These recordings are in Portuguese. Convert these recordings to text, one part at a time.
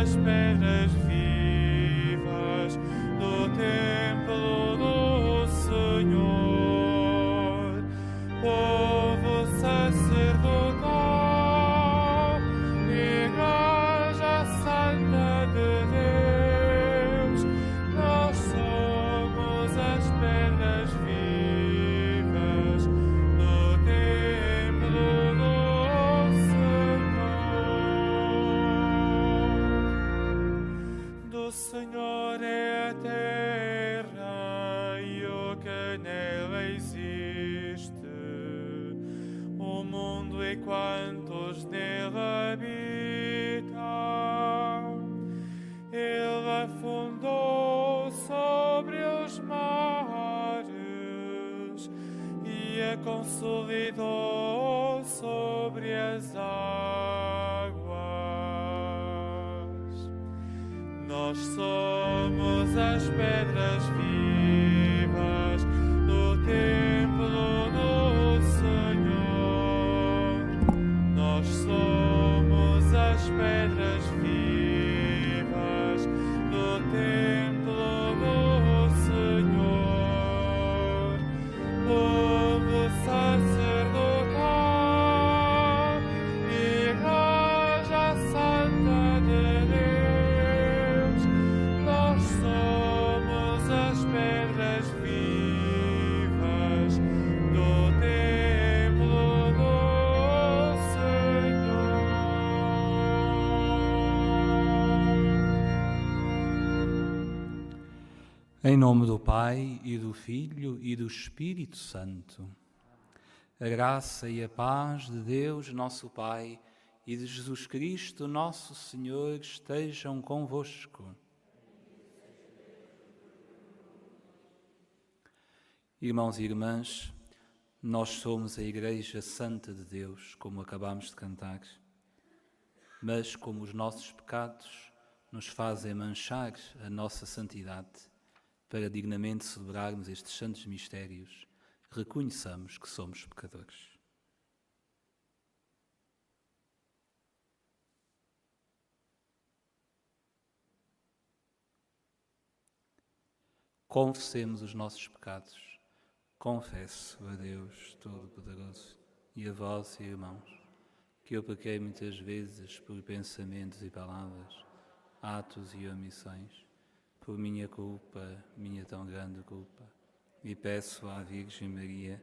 as pedras vivas do templo do Senhor, povo sacerdotal, Igreja Santa de Deus, nós somos as pedras vivas do templo do Senhor. Do Senhor é a terra e o que nela existe, o mundo e quantos nele habitam. Ele afundou sobre os mares e a consolidou sobre as águas. Nós somos as pedras vivas do templo do Senhor. Nós somos as pedras vivas do templo do Senhor, povo sacerdotal, Igreja Santa de Deus, nós somos as pedras vivas do templo do Senhor. Em nome do Pai, e do Filho, e do Espírito Santo. A graça e a paz de Deus, nosso Pai, e de Jesus Cristo, nosso Senhor, estejam convosco. Irmãos e irmãs, nós somos a Igreja Santa de Deus, como acabamos de cantar, mas como os nossos pecados nos fazem manchar a nossa santidade, para dignamente celebrarmos estes santos mistérios, reconheçamos que somos pecadores. Confessemos os nossos pecados. Confesso a Deus Todo-Poderoso e a vós, irmãos, que eu pequei muitas vezes por pensamentos e palavras, atos e omissões, por minha culpa, minha tão grande culpa, e peço à Virgem Maria,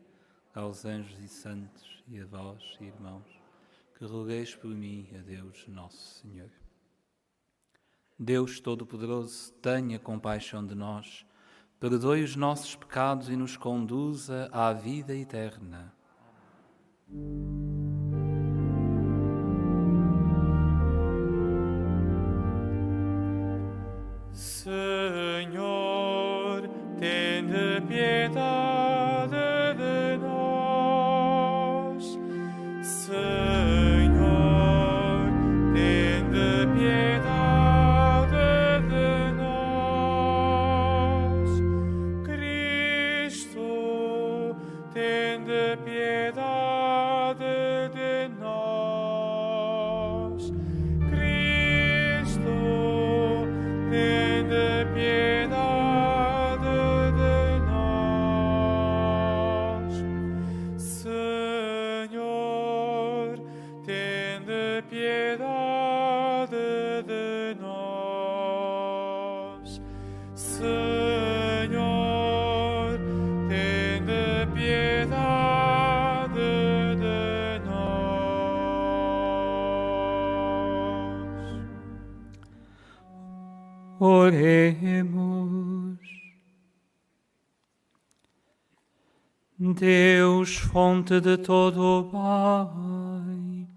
aos anjos e santos e a vós, irmãos, que rogueis por mim a Deus nosso Senhor. Deus Todo-Poderoso, tenha compaixão de nós, perdoe os nossos pecados e nos conduza à vida eterna. Senhor, tende piedade de nós. Senhor, tende piedade de nós. Cristo, tende piedade de nós. Cristo, tende piedade de nós. Senhor, tende piedade de nós. Senhor, tende piedade de nós. Oremos. Deus, fonte de todo o bem,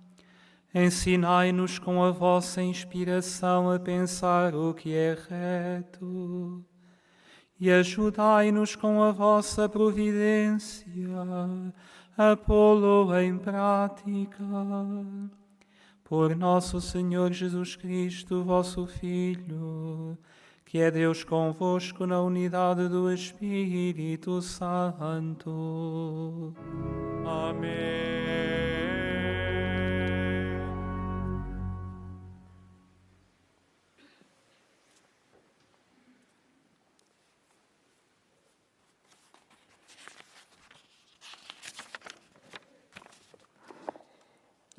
ensinai-nos com a vossa inspiração a pensar o que é reto e ajudai-nos com a vossa providência a pô-lo em prática. Por nosso Senhor Jesus Cristo, vosso Filho, que é Deus convosco na unidade do Espírito Santo. Amém.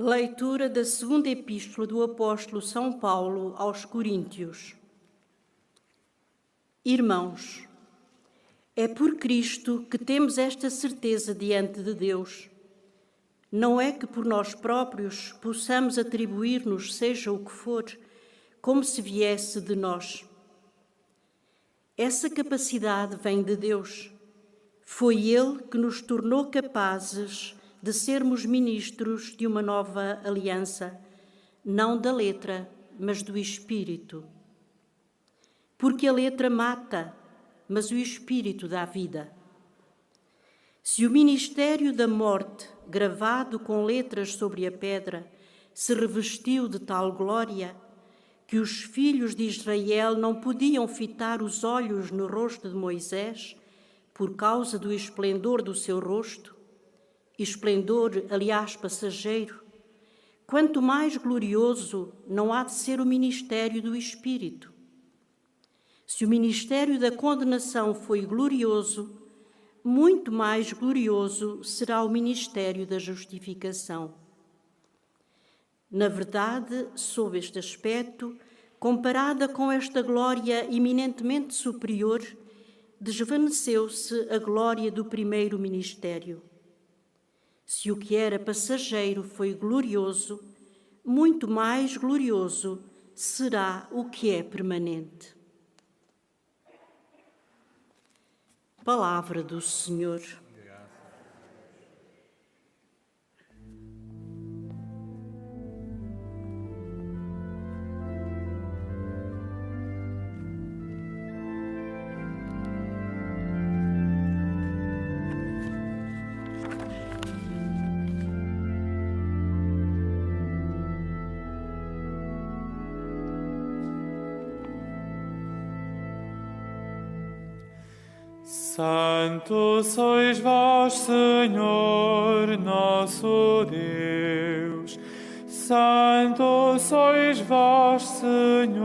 Leitura da segunda epístola do apóstolo São Paulo aos Coríntios. Irmãos, é por Cristo que temos esta certeza diante de Deus. Não é que por nós próprios possamos atribuir-nos seja o que for, como se viesse de nós. Essa capacidade vem de Deus. Foi Ele que nos tornou capazes de sermos ministros de uma nova aliança, não da letra, mas do Espírito. Porque a letra mata, mas o Espírito dá vida. Se o ministério da morte, gravado com letras sobre a pedra, se revestiu de tal glória, que os filhos de Israel não podiam fitar os olhos no rosto de Moisés, por causa do esplendor do seu rosto, esplendor, aliás, passageiro, quanto mais glorioso não há de ser o ministério do Espírito. Se o ministério da condenação foi glorioso, muito mais glorioso será o ministério da justificação. Na verdade, sob este aspecto, comparada com esta glória eminentemente superior, desvaneceu-se a glória do primeiro ministério. Se o que era passageiro foi glorioso, muito mais glorioso será o que é permanente. Palavra do Senhor. Santo sois vós, Senhor, nosso Deus. Santo sois vós, Senhor.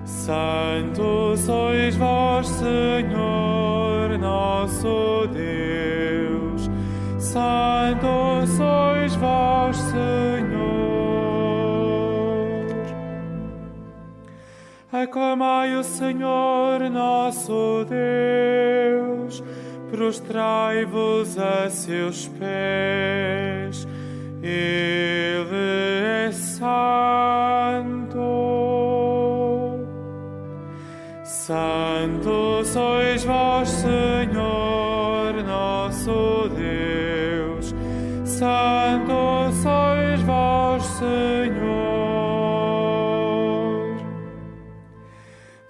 Santo sois vós, Senhor, nosso Deus. Santo sois vós, Senhor. Aclamai o Senhor, nosso Deus, prostrai-vos a seus pés, Ele é santo. Santo sois vós, Senhor, nosso Deus, santo sois vós, Senhor.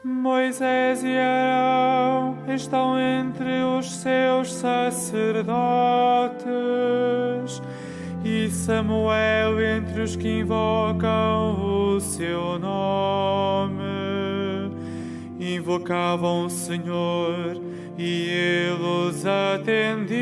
Moisés e Arão estão entre os seus sacerdotes, e Samuel entre os que invocam o seu nome. Invocavam o Senhor e Ele os atendia.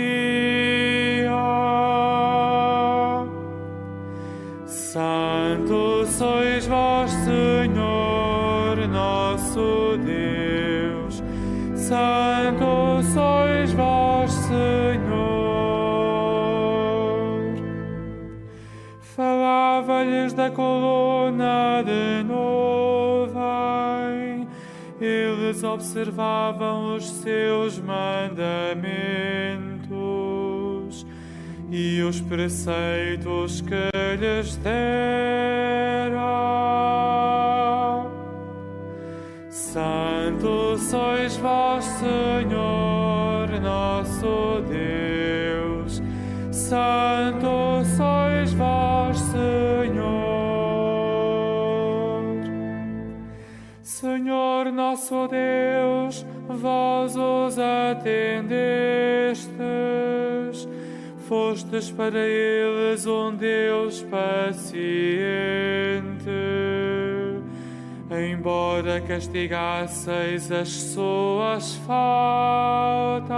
Santo sois vós, Senhor, nosso Deus. Santo sois vós, Senhor. Falava-lhes da coluna de nuvem, eles observavam os seus mandamentos e os preceitos que lhes dera. Santo sois vós, Senhor, nosso Deus. Santo sois vós, Senhor. Senhor nosso Deus, vós os atendestes. Fostes para eles um Deus paciente, embora castigasseis as suas faltas.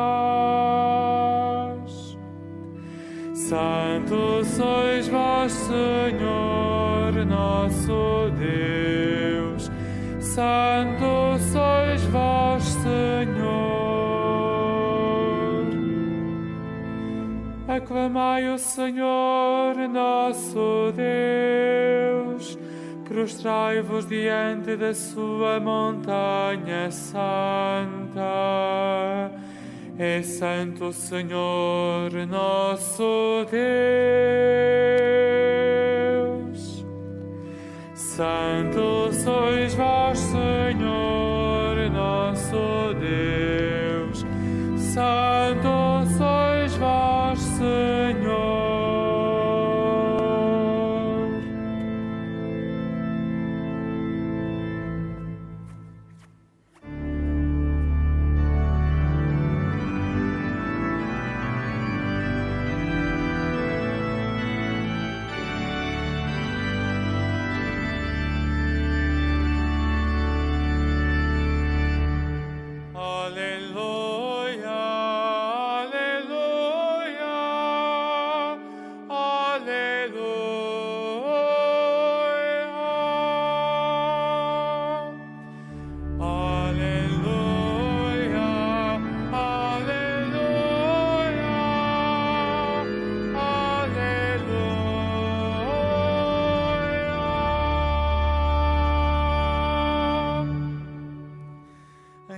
Santo sois vós, Senhor, nosso Deus. Santo sois vós, Senhor. Aclamai o Senhor, nosso Deus. Prostrai-vos diante da sua montanha santa. É santo o Senhor, nosso Deus. Santo sois vós, Senhor, nosso Deus. Santo sois vós, Senhor.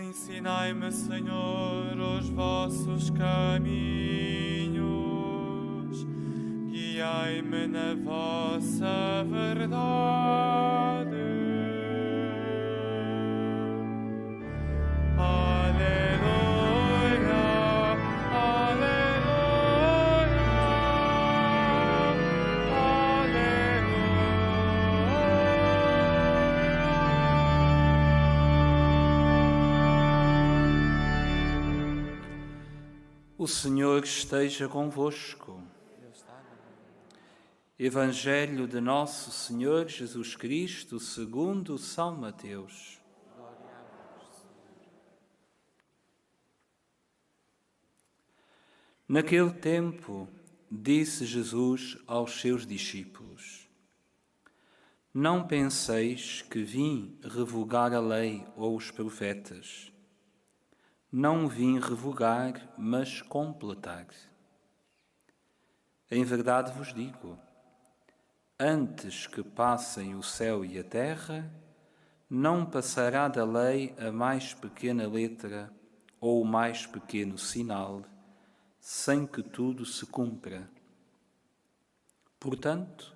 Ensinai-me, Senhor, os vossos caminhos, guiai-me na vossa verdade. Aleluia, aleluia, O Senhor esteja convosco. Evangelho de Nosso Senhor Jesus Cristo segundo São Mateus. Naquele tempo, disse Jesus aos seus discípulos: Não penseis que vim revogar a lei ou os profetas. Não vim revogar, mas completar. Em verdade vos digo, antes que passem o céu e a terra, não passará da lei a mais pequena letra ou o mais pequeno sinal, sem que tudo se cumpra. Portanto,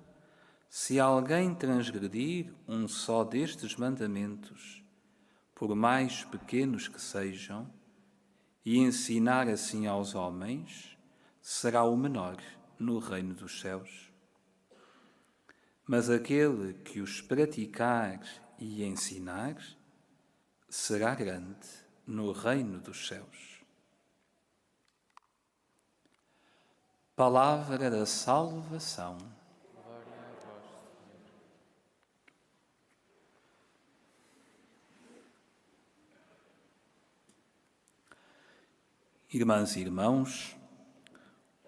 se alguém transgredir um só destes mandamentos, por mais pequenos que sejam, e ensinar assim aos homens, será o menor no reino dos céus. Mas aquele que os praticar e ensinar, será grande no reino dos céus. Palavra da salvação. Irmãs e irmãos,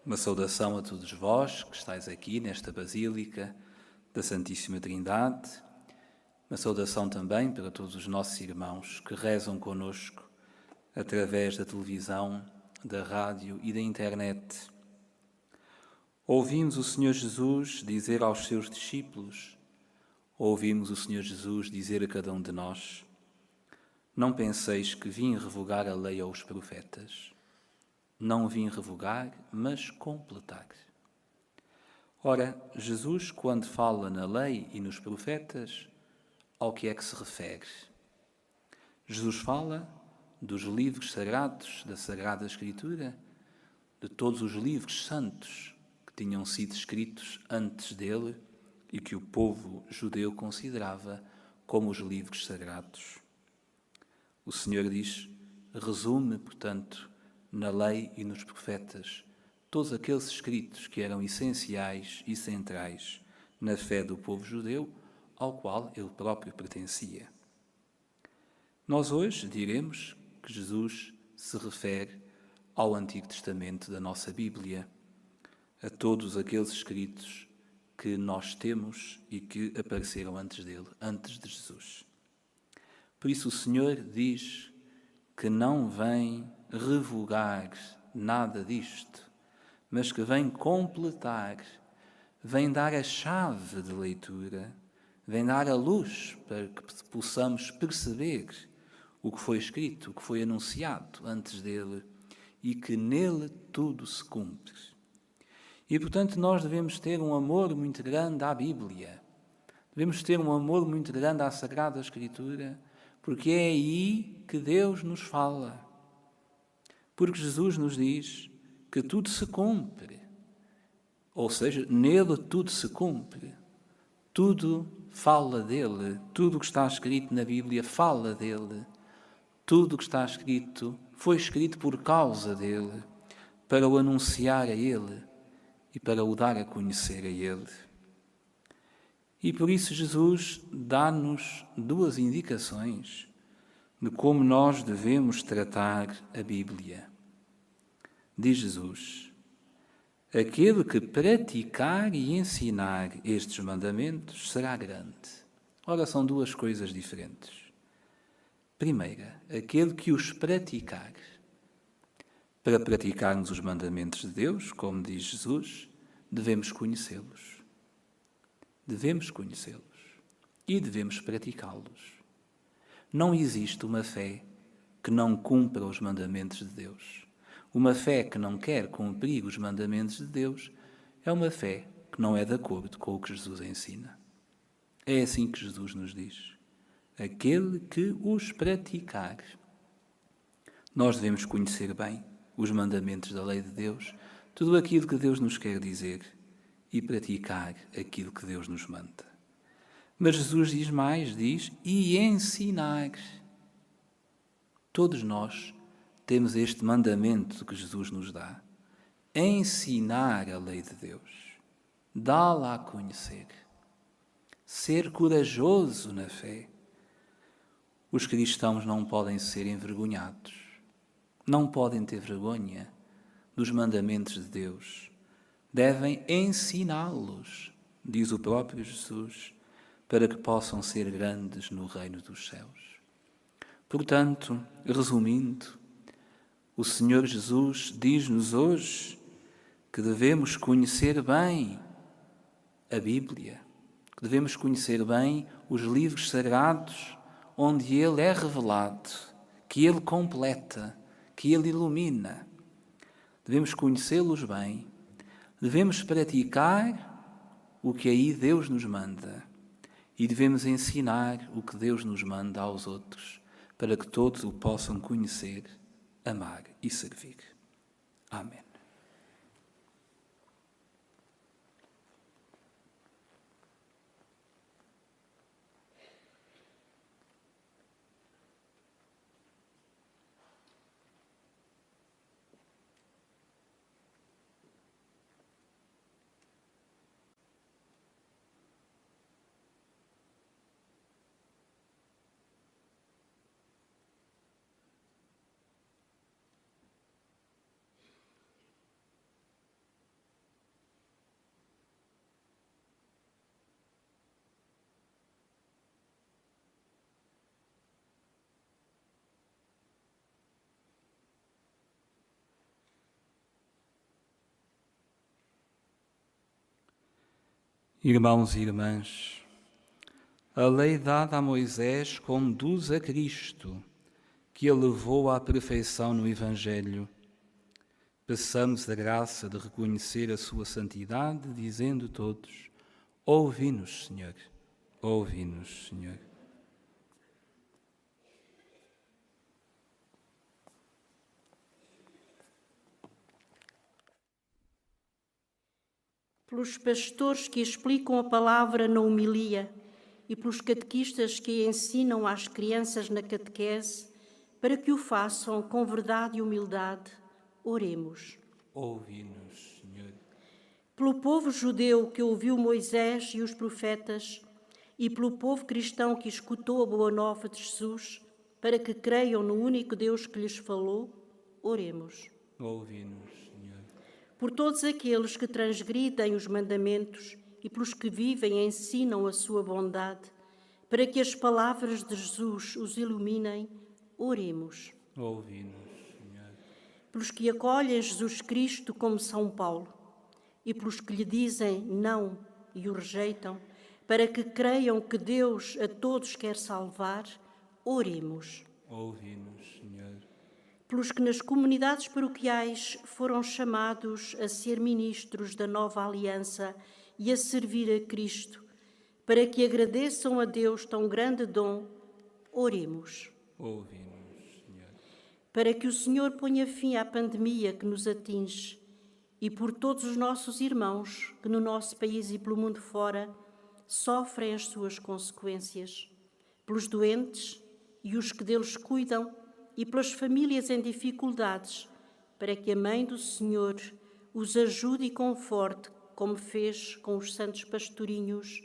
uma saudação a todos vós que estáis aqui nesta Basílica da Santíssima Trindade, uma saudação também para todos os nossos irmãos que rezam conosco através da televisão, da rádio e da internet. Ouvimos o Senhor Jesus dizer aos seus discípulos, ouvimos o Senhor Jesus dizer a cada um de nós: Não penseis que vim revogar a lei ou os profetas. Não vim revogar, mas completar. Ora, Jesus, quando fala na lei e nos profetas, ao que é que se refere? Jesus fala dos livros sagrados, da Sagrada Escritura, de todos os livros santos que tinham sido escritos antes dele e que o povo judeu considerava como os livros sagrados. O Senhor diz, resume, portanto, na lei e nos profetas, todos aqueles escritos que eram essenciais e centrais na fé do povo judeu, ao qual ele próprio pertencia. Nós hoje diremos que Jesus se refere ao Antigo Testamento da nossa Bíblia, a todos aqueles escritos que nós temos e que apareceram antes dele, antes de Jesus. Por isso o Senhor diz que não vem revogar nada disto, mas que vem completar, vem dar a chave de leitura, vem dar a luz para que possamos perceber o que foi escrito, o que foi anunciado antes dele e que nele tudo se cumpre. E, portanto, nós devemos ter um amor muito grande à Bíblia. Devemos ter um amor muito grande à Sagrada Escritura, porque é aí que Deus nos fala. Porque Jesus nos diz que tudo se cumpre. Ou seja, nele tudo se cumpre. Tudo fala dele. Tudo o que está escrito na Bíblia fala dele. Tudo o que está escrito foi escrito por causa dele, para o anunciar a ele e para o dar a conhecer a ele. E por isso Jesus dá-nos duas indicações de como nós devemos tratar a Bíblia. Diz Jesus: aquele que praticar e ensinar estes mandamentos será grande. Ora, são duas coisas diferentes. Primeira, aquele que os praticar. Para praticarmos os mandamentos de Deus, como diz Jesus, devemos conhecê-los. Devemos conhecê-los e devemos praticá-los. Não existe uma fé que não cumpra os mandamentos de Deus. Uma fé que não quer cumprir os mandamentos de Deus é uma fé que não é de acordo com o que Jesus ensina. É assim que Jesus nos diz: aquele que os praticar. Nós devemos conhecer bem os mandamentos da lei de Deus, tudo aquilo que Deus nos quer dizer e praticar aquilo que Deus nos manda. Mas Jesus diz mais, diz, e ensinar. Todos nós temos este mandamento que Jesus nos dá. Ensinar a lei de Deus. Dá-la a conhecer. Ser corajoso na fé. Os cristãos não podem ser envergonhados. Não podem ter vergonha dos mandamentos de Deus. Devem ensiná-los, diz o próprio Jesus, para que possam ser grandes no reino dos céus. Portanto, resumindo, o Senhor Jesus diz-nos hoje que devemos conhecer bem a Bíblia, que devemos conhecer bem os livros sagrados onde Ele é revelado, que Ele completa, que Ele ilumina. Devemos conhecê-los bem, devemos praticar o que aí Deus nos manda e devemos ensinar o que Deus nos manda aos outros, para que todos o possam conhecer, amar e servir. Amém. Irmãos e irmãs, a lei dada a Moisés conduz a Cristo, que a levou à perfeição no Evangelho. Peçamos a graça de reconhecer a sua santidade, dizendo todos: ouvi-nos, Senhor, ouvi-nos, Senhor. Pelos pastores que explicam a palavra na homilia e pelos catequistas que ensinam às crianças na catequese, para que o façam com verdade e humildade, oremos. Ouvi-nos, Senhor. Pelo povo judeu que ouviu Moisés e os profetas, e pelo povo cristão que escutou a boa nova de Jesus, para que creiam no único Deus que lhes falou, oremos. Ouvi-nos, Senhor. Por todos aqueles que transgridem os mandamentos e pelos que vivem e ensinam a sua bondade, para que as palavras de Jesus os iluminem, oremos. Ouvi-nos, Senhor. pelos que acolhem Jesus Cristo como São Paulo e pelos que lhe dizem não e o rejeitam, para que creiam que Deus a todos quer salvar, oremos. Ouvi-nos, Senhor. Pelos que nas comunidades paroquiais foram chamados a ser ministros da nova aliança e a servir a Cristo, para que agradeçam a Deus tão grande dom, oremos. Ouvi-nos, Senhor. Para que o Senhor ponha fim à pandemia que nos atinge e por todos os nossos irmãos que no nosso país e pelo mundo fora sofrem as suas consequências, pelos doentes e os que deles cuidam e pelas famílias em dificuldades, para que a Mãe do Senhor os ajude e conforte, como fez com os santos pastorinhos,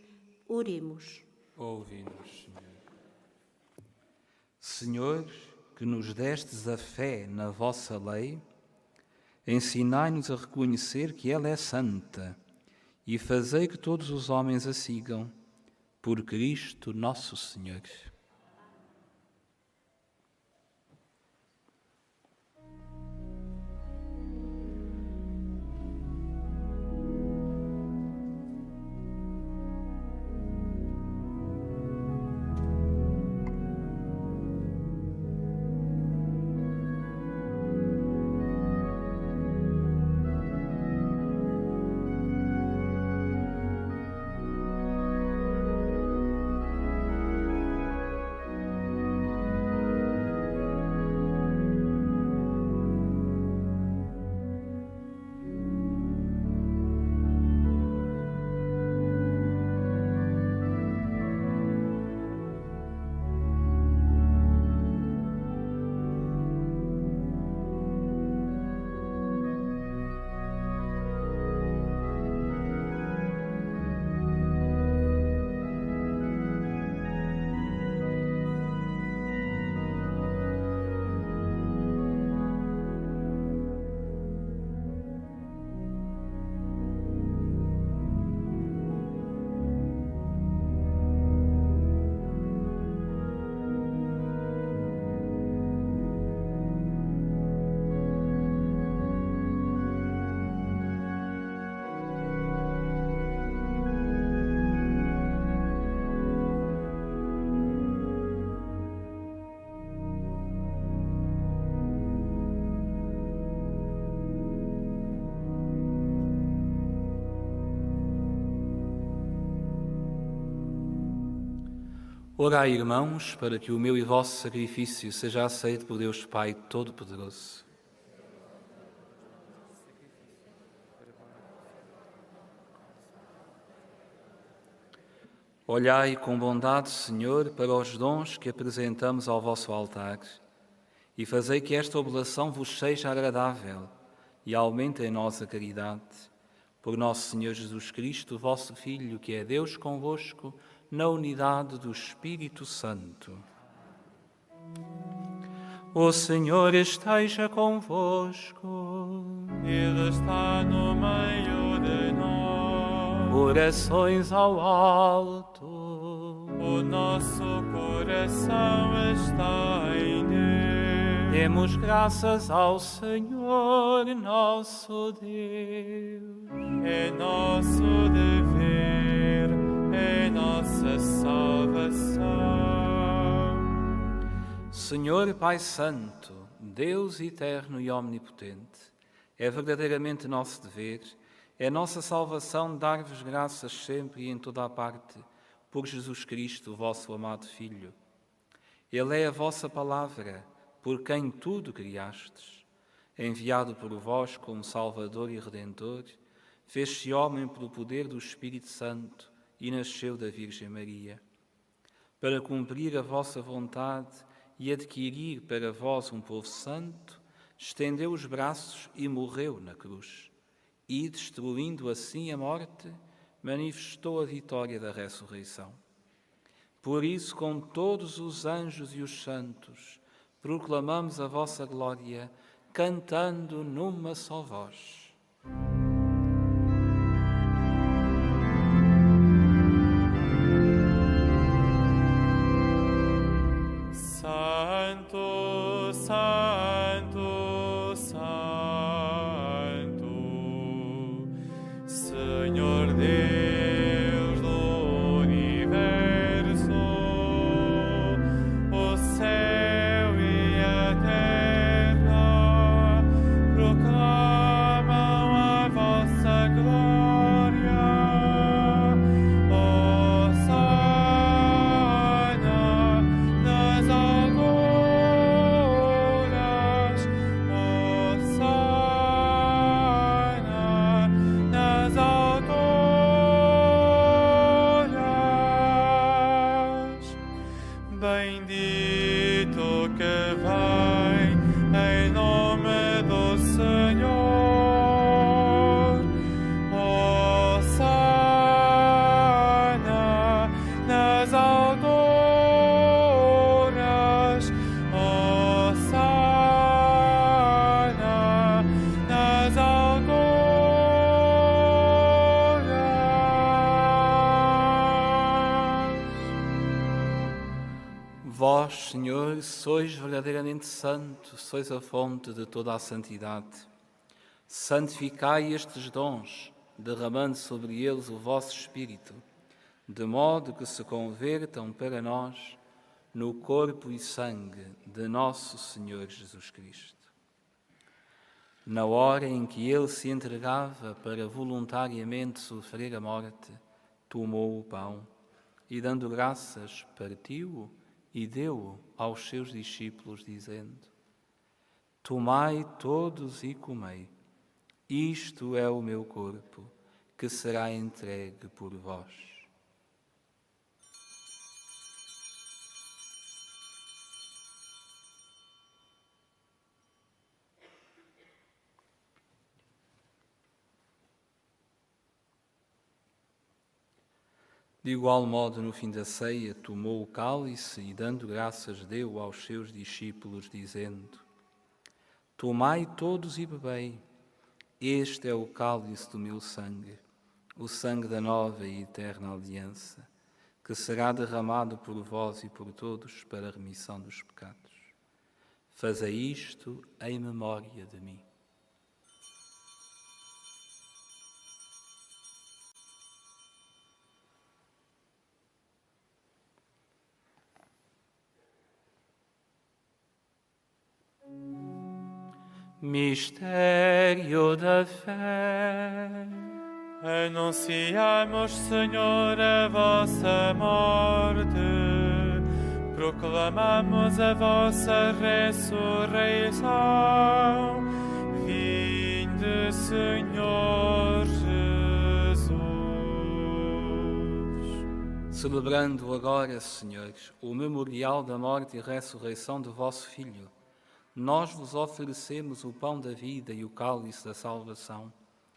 oremos. Ouvi-nos, Senhor. Senhor, que nos destes a fé na vossa lei, ensinai-nos a reconhecer que ela é santa e fazei que todos os homens a sigam, por Cristo nosso Senhor. Orai, irmãos, para que o meu e vosso sacrifício seja aceito por Deus Pai Todo-Poderoso. Olhai com bondade, Senhor, para os dons que apresentamos ao vosso altar e fazei que esta oblação vos seja agradável e aumente em nós a caridade. Por nosso Senhor Jesus Cristo, vosso Filho, que é Deus convosco, na unidade do Espírito Santo. O Senhor esteja convosco. Ele está no meio de nós. Orações ao alto. O nosso coração está em Deus. Demos graças ao Senhor, nosso Deus. É nosso dever, é nossa salvação. Senhor Pai Santo, Deus eterno e omnipotente, é verdadeiramente nosso dever, é nossa salvação dar-vos graças sempre e em toda a parte, por Jesus Cristo, vosso amado Filho. Ele é a vossa palavra, por quem tudo criastes. Enviado por vós como Salvador e Redentor, fez-se homem pelo poder do Espírito Santo e nasceu da Virgem Maria. Para cumprir a vossa vontade e adquirir para vós um povo santo, estendeu os braços e morreu na cruz. E, destruindo assim a morte, manifestou a vitória da ressurreição. Por isso, com todos os anjos e os santos, proclamamos a vossa glória, cantando numa só voz. Santo, Santo, Santo. bendito que vem em nome do Senhor. Hosana nas alturas. Hosana nas alturas. Vós, Senhor, sois verdadeiramente santo, sois a fonte de toda a santidade. Santificai estes dons, derramando sobre eles o vosso Espírito, de modo que se convertam para nós no corpo e sangue de nosso Senhor Jesus Cristo. Na hora em que ele se entregava para voluntariamente sofrer a morte, tomou o pão e, dando graças, partiu-o e deu-o aos seus discípulos, dizendo: Tomai todos e comei, isto é o meu corpo, que será entregue por vós. De igual modo, no fim da ceia, tomou o cálice e, dando graças, deu aos seus discípulos, dizendo: Tomai todos e bebei, este é o cálice do meu sangue, o sangue da nova e eterna aliança, que será derramado por vós e por todos para a remissão dos pecados. Fazei isto em memória de mim. Mistério da fé. Anunciamos, Senhor, a vossa morte, proclamamos a vossa ressurreição. Vinde, Senhor Jesus. Celebrando agora, Senhor, o memorial da morte e ressurreição do vosso Filho, nós vos oferecemos o pão da vida e o cálice da salvação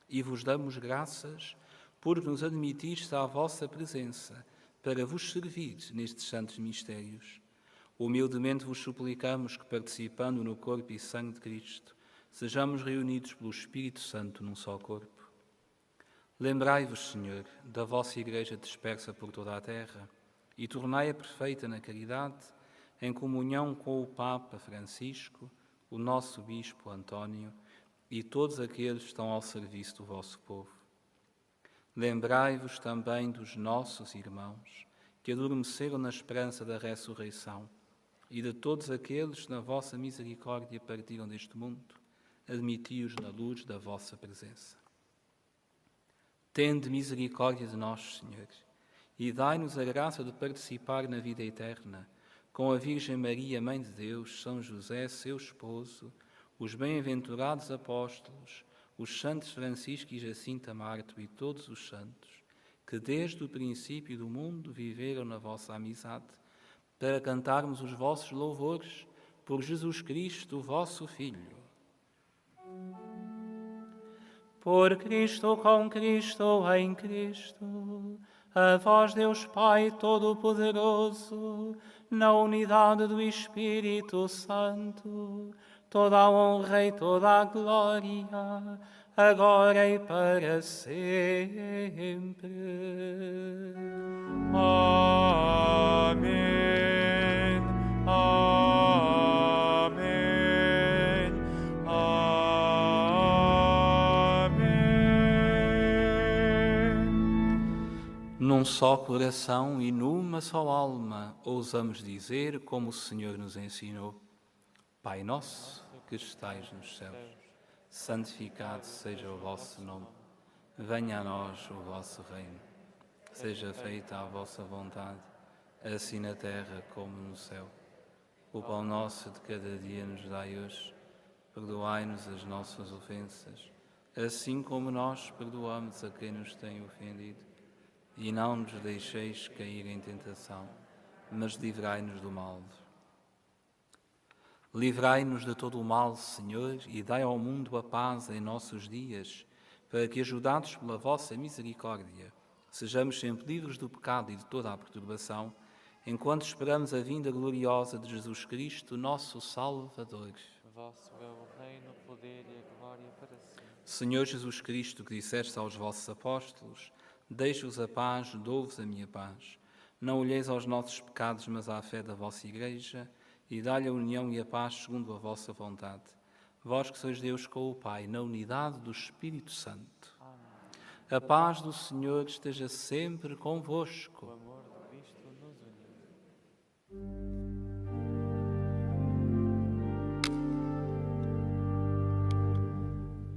e vos damos graças por nos admitirdes à vossa presença para vos servir nestes santos mistérios. Humildemente vos suplicamos que, participando no corpo e sangue de Cristo, sejamos reunidos pelo Espírito Santo num só corpo. Lembrai-vos, Senhor, da vossa Igreja dispersa por toda a terra e tornai-a perfeita na caridade, em comunhão com o Papa Francisco, o nosso Bispo António e todos aqueles que estão ao serviço do vosso povo. Lembrai-vos também dos nossos irmãos que adormeceram na esperança da ressurreição e de todos aqueles que na vossa misericórdia partiram deste mundo, admiti-os na luz da vossa presença. Tende misericórdia de nós, Senhor, e dai-nos a graça de participar na vida eterna, com a Virgem Maria, Mãe de Deus, São José, seu esposo, os bem-aventurados apóstolos, os santos Francisco e Jacinta Mártir e todos os santos, que desde o princípio do mundo viveram na vossa amizade, para cantarmos os vossos louvores por Jesus Cristo, o vosso Filho. Por Cristo, com Cristo, em Cristo, a vós, Deus Pai Todo-Poderoso, na unidade do Espírito Santo, toda a honra e toda a glória, agora e para sempre. Amém. Amém. Amém. Num só coração e numa só alma, ousamos dizer como o Senhor nos ensinou: Pai nosso, que estais nos céus, santificado seja o vosso nome. Venha a nós o vosso reino. Seja feita a vossa vontade, assim na terra como no céu. O pão nosso de cada dia nos dai hoje. Perdoai-nos as nossas ofensas, assim como nós perdoamos a quem nos tem ofendido. E não nos deixeis cair em tentação, mas livrai-nos do mal. Livrai-nos de todo o mal, Senhor, e dai ao mundo a paz em nossos dias, para que, ajudados pela vossa misericórdia, sejamos sempre livres do pecado e de toda a perturbação, enquanto esperamos a vinda gloriosa de Jesus Cristo, nosso Salvador. Vosso é o reino, o poder e a glória para sempre. Senhor Jesus Cristo, que disseste aos vossos apóstolos, deixo-vos a paz, dou-vos a minha paz. Não olheis aos nossos pecados, mas à fé da vossa Igreja, e dai-lhe a união e a paz segundo a vossa vontade. Vós que sois Deus com o Pai, na unidade do Espírito Santo. Amém. A paz do Senhor esteja sempre convosco. O amor de Cristo nos uniu.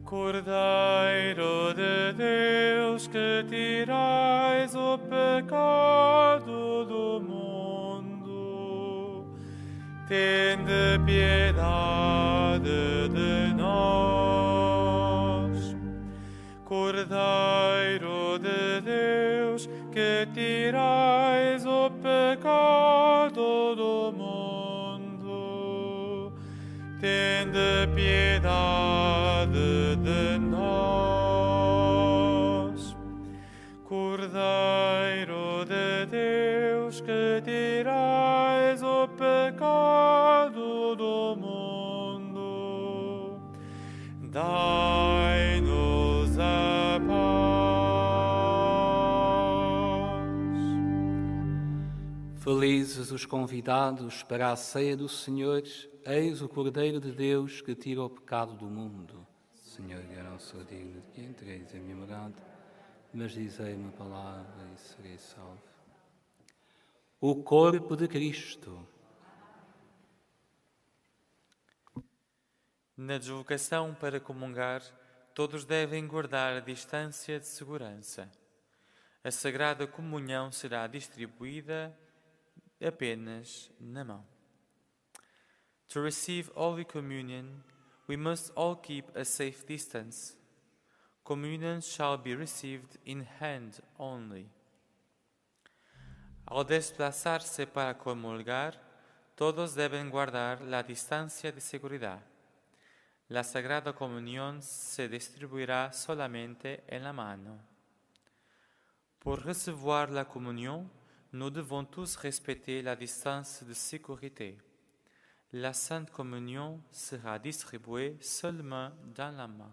Cordeiro de Deus, que tirais o pecado do mundo, tende piedade de nós. Cordeiro de Deus, que tirais o pecado do mundo, tende piedade de nós. Cordeiro de Deus, que tirais o pecado do mundo, dai-nos a paz. Felizes os convidados para a ceia do Senhor, eis o Cordeiro de Deus que tira o pecado do mundo. Senhor, eu não sou digno de que entreis a minha morada, mas dizei uma palavra e serei salvo. O corpo de Cristo. Na deslocação para comungar, todos devem guardar a distância de segurança. A Sagrada Comunhão será distribuída apenas na mão. To receive Holy Communion, we must all keep a safe distance. Communion shall be received in hand only. Ao desplazar-se para comulgar, todos deben guardar la distancia de seguridad. La Sagrada Comunión se distribuirá solamente en la mano. Pour recevoir la communion, nous devons tous respecter la distance de sécurité. La Sainte Communion sera distribuée seulement dans la main.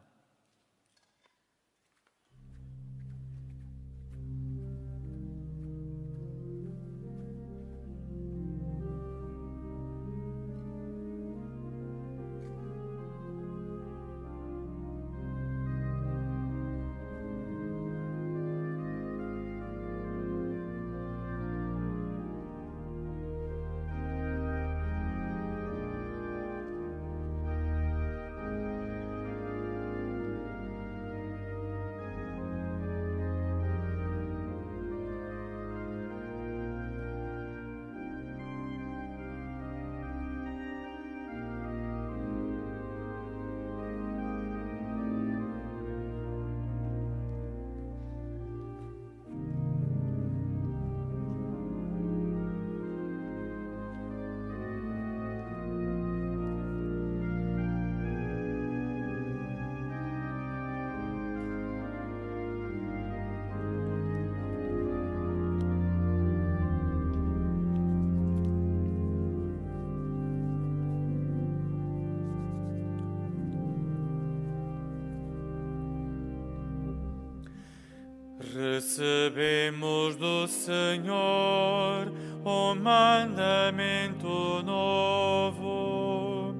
Recebemos do Senhor o mandamento novo.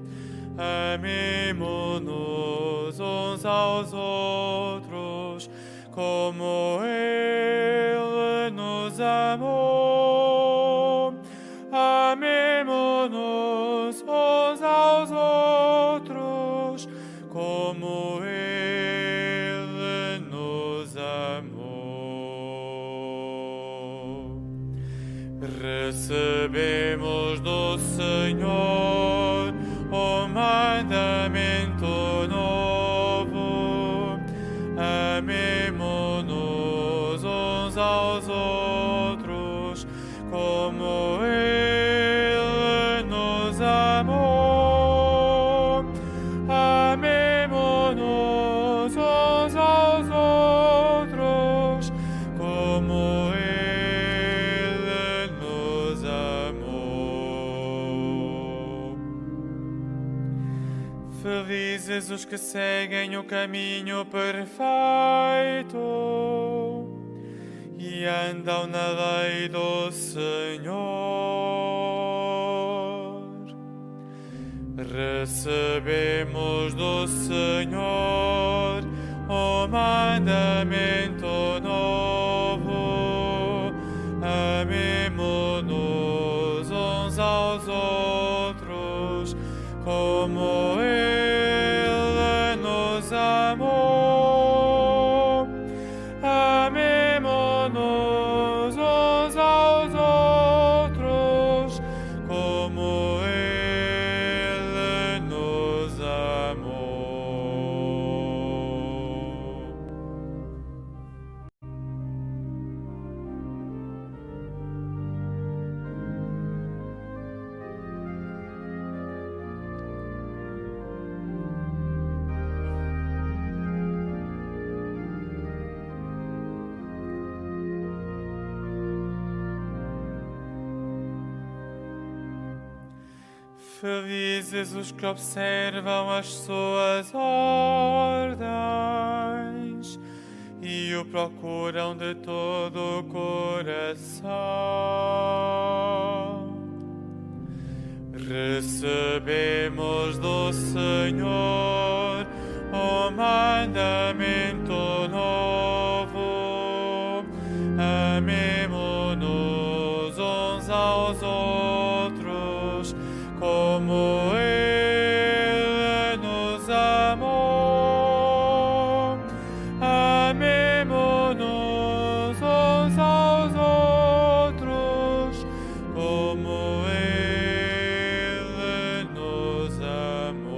Amemo-nos uns aos outros, como Ele nos amou. Amemo-nos uns aos outros, como Ele nos amou. Recebemos do Senhor o mandamento novo. Amemo-nos uns aos outros, como Ele Felizes os que seguem o caminho perfeito e andam na lei do Senhor. Recebemos do Senhor o mandamento novo. Amemo-nos uns aos outros como Ele nos amou. Amemo-nos uns aos outros como Ele nos amou. Felizes os que observam as suas ordens e o procuram de todo o coração. Recebemos do Senhor o mandamento novo. Amemo-nos uns aos outros como Ele nos amou. Amemo-nos uns aos outros como Ele nos amou.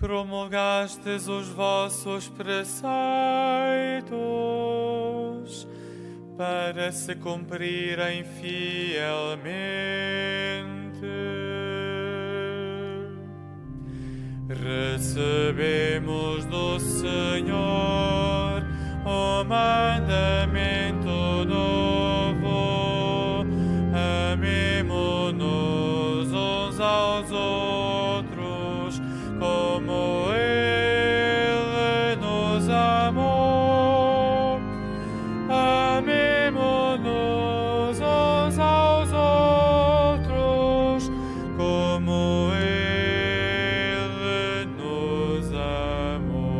Promulgastes os vossos preceitos para se cumprirem fielmente. Recebemos do Senhor o mandamento novo. Amemo-nos uns aos outros como Ele nos amou. Amemo-nos uns aos outros como Ele nos amou.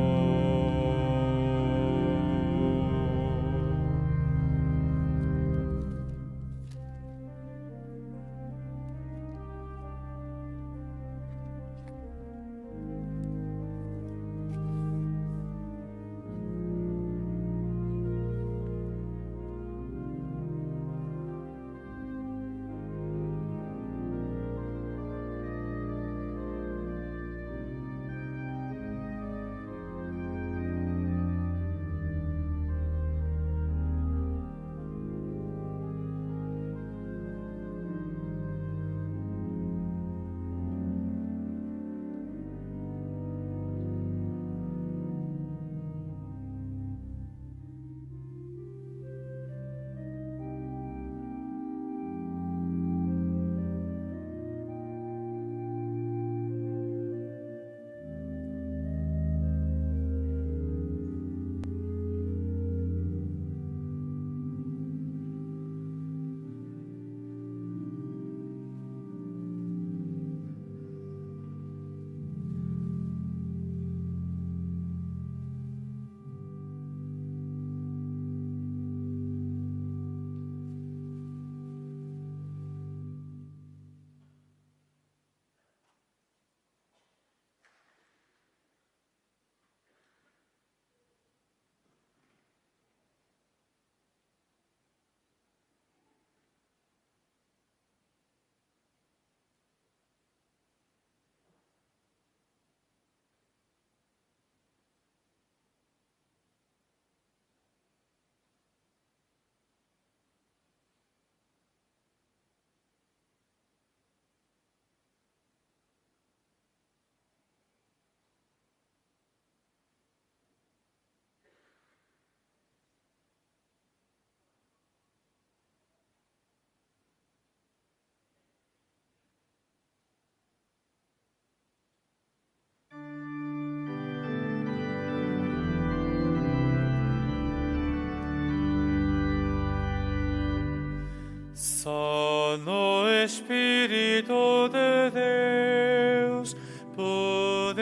Só no Espírito de Deus podemos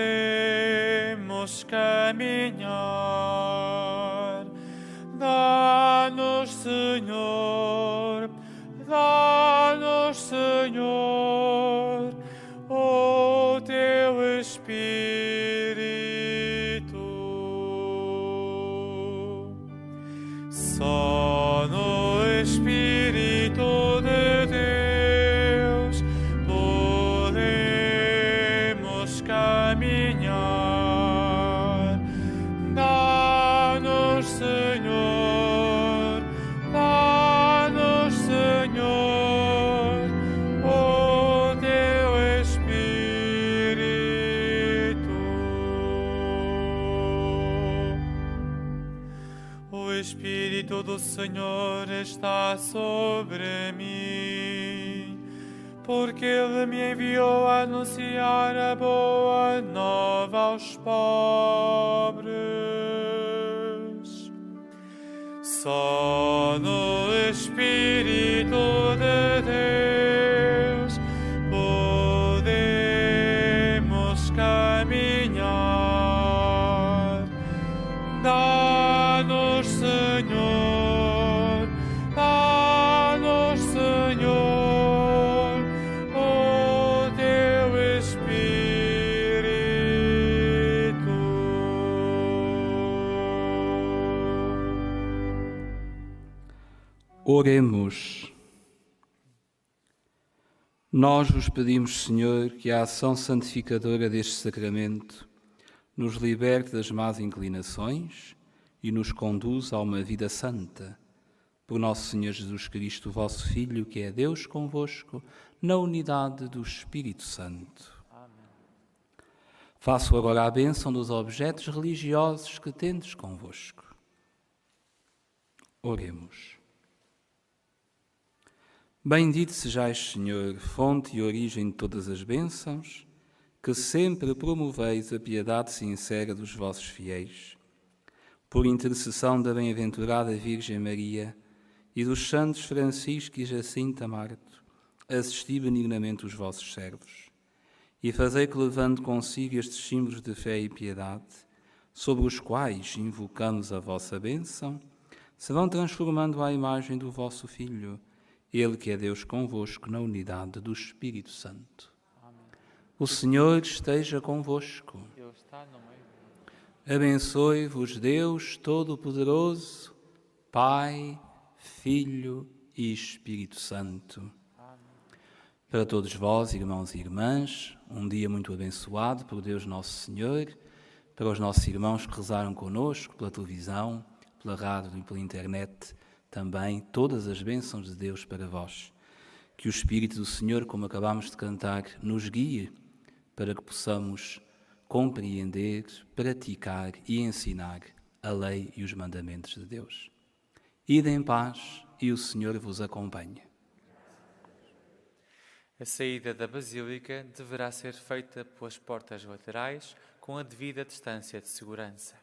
caminhar. Dá-nos, Senhor, o teu Espírito. Só no Espírito de Deus podemos caminhar. Dá-nos, Senhor, o teu Espírito. O Espírito do Senhor está sobre mim, porque Ele me enviou a anunciar a boa nova aos pobres. Só no Espírito de Deus podemos caminhar. Dá-nos, Senhor, o teu Espírito. Oremos. Nós vos pedimos, Senhor, que a ação santificadora deste sacramento nos liberte das más inclinações e nos conduza a uma vida santa. Por nosso Senhor Jesus Cristo, vosso Filho, que é Deus convosco, na unidade do Espírito Santo. Amém. Faço agora a bênção dos objetos religiosos que tendes convosco. Oremos. Bendito sejais, Senhor, fonte e origem de todas as bênçãos, que sempre promoveis a piedade sincera dos vossos fiéis. Por intercessão da bem-aventurada Virgem Maria e dos santos Francisco e Jacinta Marto, assisti benignamente os vossos servos, e fazei que, levando consigo estes símbolos de fé e piedade, sobre os quais invocamos a vossa bênção, se vão transformando à imagem do vosso Filho, Ele que é Deus convosco na unidade do Espírito Santo. Amém. O Senhor esteja convosco. Ele está no meio. Abençoe-vos Deus Todo-Poderoso, Pai, Filho e Espírito Santo. Amém. Para todos vós, irmãos e irmãs, um dia muito abençoado por Deus Nosso Senhor, para os nossos irmãos que rezaram connosco pela televisão, pela rádio e pela internet, também todas as bênçãos de Deus para vós. Que o Espírito do Senhor, como acabámos de cantar, nos guie para que possamos compreender, praticar e ensinar a lei e os mandamentos de Deus. Ide em paz e o Senhor vos acompanhe. A saída da Basílica deverá ser feita pelas portas laterais com a devida distância de segurança.